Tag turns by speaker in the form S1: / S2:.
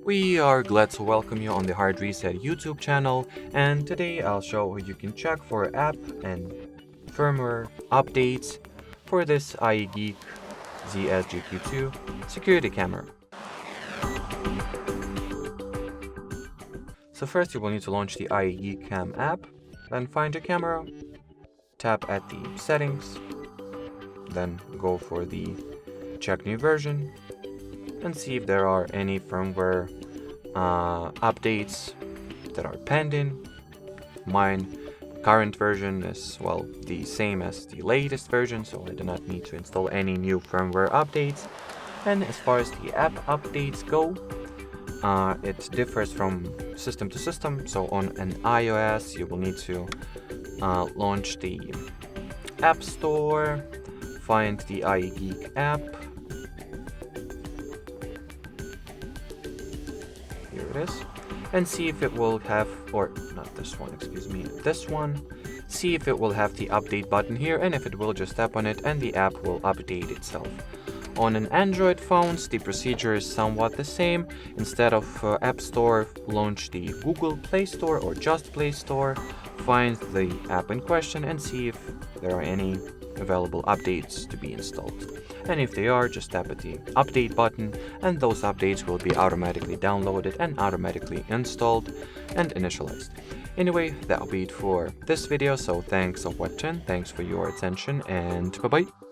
S1: We are glad to welcome you on the Hard Reset YouTube channel, and today I'll show how you can check for app and firmware updates for this ieGeek ZS-GQ2 security camera. So first you will need to launch the ieGeek Cam app, then find your camera, tap at the settings, then go for the check new version, and see if there are any firmware updates that are pending. Mine current version is, well, the same as the latest version, so I do not need to install any new firmware updates. And as far as the app updates go, it differs from system to system. So on an iOS, you will need to launch the App Store, find the ieGeek app. Here it is, and see if it will have, or not this one, excuse me, this one. See if it will have the update button here, and if it will, just tap on it and the app will update itself. On an Android phones, the procedure is somewhat the same. Instead of App Store, launch the Google Play Store or just Play Store, find the app in question and see if there are any available updates to be installed. And if they are, just tap at the update button and those updates will be automatically downloaded and automatically installed and initialized. Anyway, that'll be it for this video, so thanks for watching, thanks for your attention, and bye bye.